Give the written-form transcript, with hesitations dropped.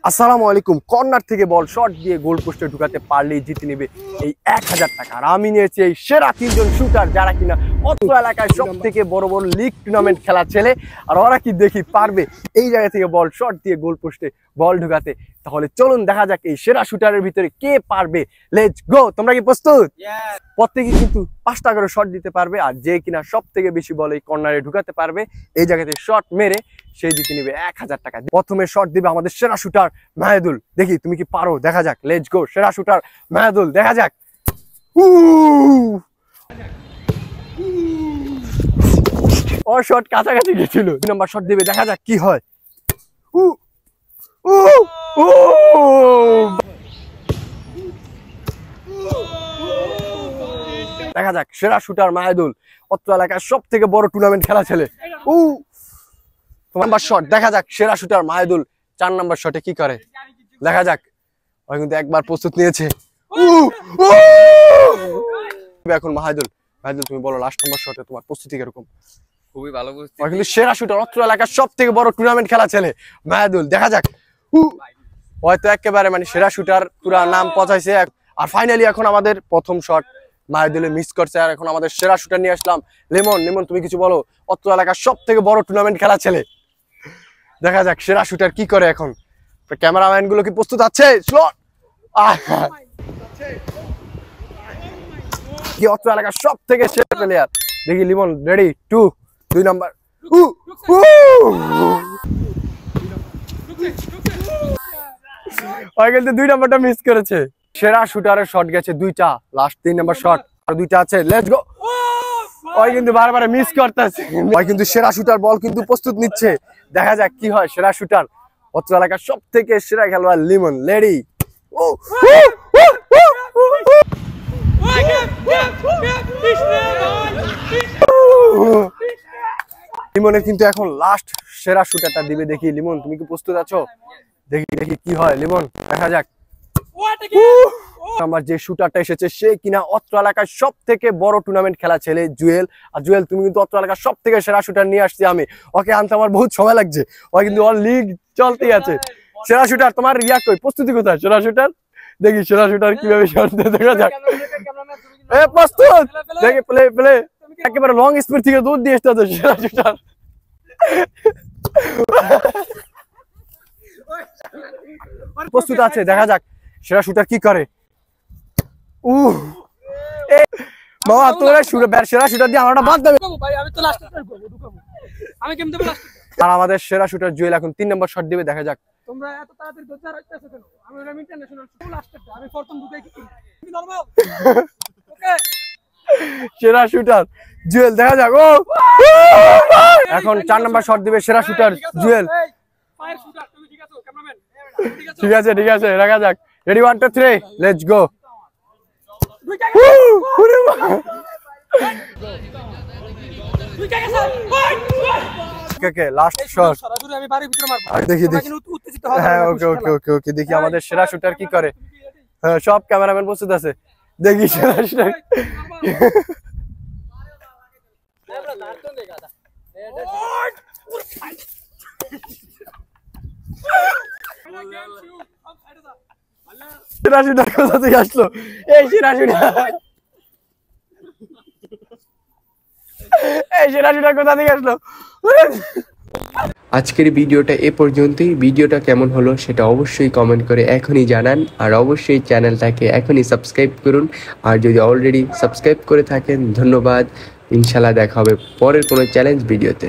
আসসালামু আলাইকুম। কর্নার থেকে বল শট দিয়ে গোল পোস্টে ঢুকাতে পারলেই জিতে নেবে এই 1000 টাকা। আর আমি নিয়েছি এই সেরা 3জন শুটার যারা কিনা অত্র এলাকায় সব থেকে বড় বড় লিগ টুর্নামেন্ট খেলা ছেলে। আর ওরা কি দেখি পারবে এই জায়গা থেকে বল শট দিয়ে গোল পোস্টে বল ঢুকাতে। তাহলে চলুন দেখা যাক এই সেরা শুটারের ভিতরে কে পারবে। Let's go. তোমরা কি প্রস্তুত? প্রত্যেকে কিন্তু 5টা করে শট দিতে পারবে। আর যে কিনা সব থেকে বেশি বল এই কর্নারে ঢুকাতে পারবে এই জায়গাতে শট মেরে সেই জিতে নেবে 1000 টাকা। প্রথমে শট দিবে আমাদের সেরা শুটার মাহেদুল। দেখি তুমি কি পারো, দেখা যাক। Let's go. সেরা শুটার মাহেদুল, দেখা যাক। ও শট কাছাকাছি গেছিল। 2 নম্বর শট দিবে, দেখা যাক কি হয়। দেখা যাক সেরা শুটার মাহেদুল অত্র এলাকার সব থেকে বড় টুর্নামেন্ট খেলা ছেলে। নাম্বার শট, দেখা যাক সেরা শুটার মাহেদুল 4 নম্বর শটে কি করে, দেখা যাক। ও কিন্তু একবার প্রস্তুত নিয়েছে। এখন মাহেদুল, তুমি বলো লাস্ট নম্বর শটে তোমার প্রস্তুতি কিরকম? খুবই ভালো প্রস্তুতি। ও কিন্তু সেরা শুটার অত্র এলাকার সব থেকে বড় টুর্নামেন্ট খেলা ছেলে মাহেদুল, দেখা যাক। হয়তো একেবারে মানে সেরা শুটার পুরা নাম পৌঁছাইছে। আর ফাইনালি এখন আমাদের প্রথম শট মাহেদুলে মিস করছে। আর এখন আমাদের সেরা শুটার নিয়ে আসলাম লিমন। তুমি কিছু বলো, অত্র এলাকার সব থেকে বড় টুর্নামেন্ট খেলা ছেলে। দেখা যাক সেরা শুটার কি করে এখন। ক্যামেরাম্যান গুলো কি প্রস্তুত আছে? কি অত্র এলাকার সব থেকে সেরা প্লেয়ার, দেখি লিমন রেডি। 2 নাম্বার। কিন্তু 2 নাম্বারটা মিস করেছে। সেরা শুটারের শট গেছে 2টা, লাস্ট 3 নাম্বার শট আর 2টা আছে। Let's go. ওই কিন্তু বারবার মিস করতেছে। ওই কিন্তু সেরা শুটার বল কিন্তু প্রস্তুত নিচ্ছে, দেখা যাক কি হয়। সেরা শুটার অত্র এলাকার সব থেকে সেরা খেলোয়াড় লিমন, রেডি। লিমনের কিন্তু এখন লাস্ট সেরা শুটারটা দিবে। দেখি লিমন তুমি কি প্রস্তুত আছো? দেখি কি হয় লিমন, দেখা যাক। আমার যে শুটারটা এসেছে সে কিনা অত্র এলাকার সব থেকে বড় টুর্নামেন্ট খেলা ছেলে জুয়েল। আর জুয়েল তুমি কিন্তু অত্র এলাকার সব থেকে সেরা শুটার নিয়ে আসছি আমি। ওকে আনতে আমার বহুত সময় লাগছে, ও কিন্তু ওর লিগ চলতেই আছে। সেরা শুটার তোমার কই, প্রস্তুতি কোথায় সেরা শুটার? দেখি সেরা শুটার কিভাবে শট দেয়, দেখা যাক। প্রস্তুত, দেখি প্লে। একেবারে লং স্পিড থেকে দূর দিয়ে আসতে সেরা শুটার। প্রস্তুত আছে, দেখা যাক সেরা শুটার কি করে। বাবা তোরা সেরা শুটার দিয়ে আমারটা বাদ দেবে। আর আমাদের সেরা শুটার জুয়েল এখন 3 নম্বর শট দিবে, দেখা যাক। তোমরা এত তাড়াতাড়ি ধরতে পারতেছো কেন? আমি হলাম ইন্টারন্যাশনাল লাস্টের, আমি প্রথম ঢুকাই কি নরমাল। ওকে সেরা শুটার জুয়েল, দেখা যাক। এখন 4 নম্বর শট দিবে সেরা শুটার জুয়েল। ফায়ার শুটার, তুমি ঠিক আছো ক্যামেরাম্যান? ঠিক আছে, দেখা যাক। Ready 1 2 3 let's go. Last shot সরাসরি আমি বাড়ির ভিতরে মারবো। দেখি উত্তেজিত হওয়া। হ্যাঁ ওকে দেখি আমাদের সেরা শুটার কি করে। হ্যাঁ সব ক্যামেরাম্যান প্রস্তুত আছে, দেখি সেরা শুটার। সেরা শুটার কোথা থেকে আসলো? এই সেরা শুটার কোথা থেকে আসলো? আজকের ভিডিওটা এ পর্যন্তই। ভিডিওটা কেমন হলো সেটা অবশ্যই কমেন্ট করে এখনই জানান। আর অবশ্যই চ্যানেলটাকে এখনই সাবস্ক্রাইব করুন। আর যদি অলরেডি সাবস্ক্রাইব করে থাকেন ধন্যবাদ। ইনশাল্লাহ দেখা হবে পরের কোনো চ্যালেঞ্জ ভিডিওতে।